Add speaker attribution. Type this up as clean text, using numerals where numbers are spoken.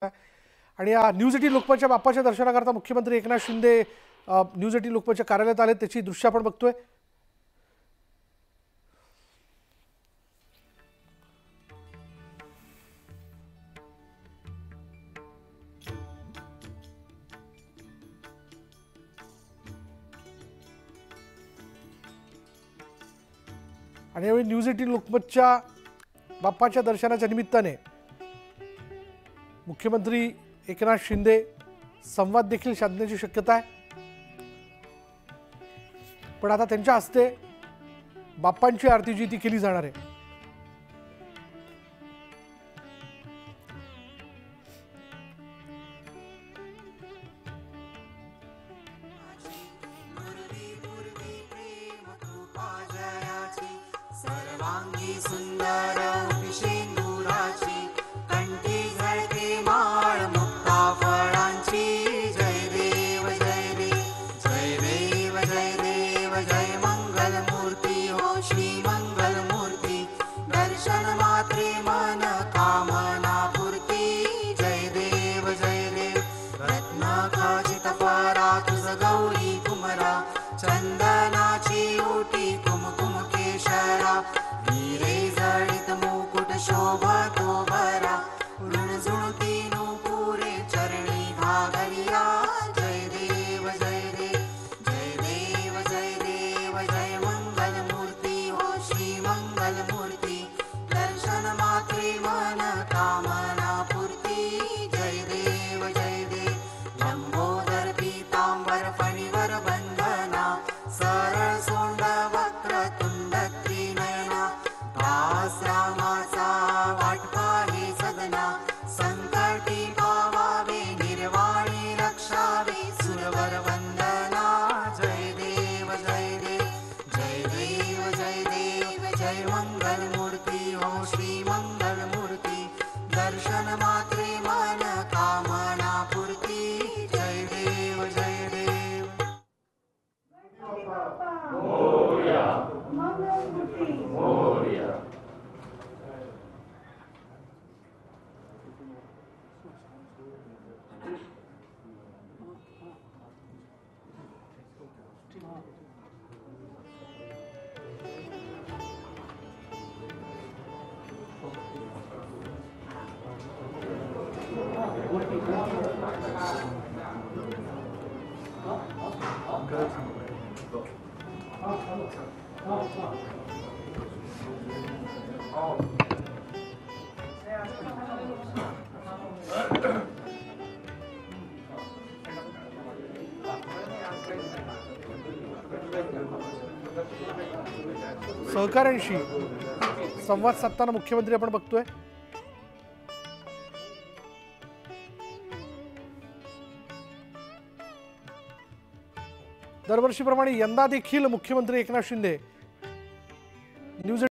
Speaker 1: आणि या न्यूज 18 लोकमतच्या बाप्पाच्या दर्शनाकरता मुख्यमंत्री एकनाथ शिंदे न्यूज 18 लोकमतच्या कार्यालयात आले, त्याची दृश्य आपण बघतोय। आणि यावेळी न्यूज 18 लोकमतच्या बाप्पाच्या दर्शनाच्या निमित्ताने मुख्यमंत्री एकनाथ शिंदे संवाद देखील साधण्याची शक्यता आहे। पण आता त्यांच्या हस्ते बाप्पांची आरती जी ती केली जाणार आहे।
Speaker 2: सर्वांगी सुंदर विशेंदुराची कंठी झळके माळ मुक्ता फळांची। जय देव जय देव जय देव जय देव जय मंगल मूर्ती हो श्री मंगल मूर्ती। दर्शन मात्रे मन कामना पूर्ती। जय देव रत्न खचित परा तुझ गौरी कुमरा। चंदनाची ओटी कुमकुम केशरा। हिरे जडित मुकुट शोभतो बरा। ऋणझुणती नुपुरे चरणी घागरिया। जय देव जय देव जय देव जय देव जय मंगल मूर्ती हो श्री मंगल मूर्ती। दर्शन मात्रे मन कामना पूर्ती। जय देव लंबोदर पीतांबर फणीवर बंधना। सरळ सोंड वक्र तुंड त्रिनयना। दास रामाचा वाटपा हे सदना। संकटी पावावे निर्वाणी रक्षावे सुरवर वंदना। जय देव जय देव जय देव जय मंगल मूर्ती हो श्री मंगल मूर्ती। दर्शन मात्रे मन कामना पूर्ती। जय देव
Speaker 3: मोरया मंगलमूर्ती मोरया।
Speaker 1: सहकाऱ्यांशी संवाद साधताना मुख्यमंत्री आपण बघतोय। दरवर्षीप्रमाणे यंदा देखील मुख्यमंत्री एकनाथ शिंदे न्यूज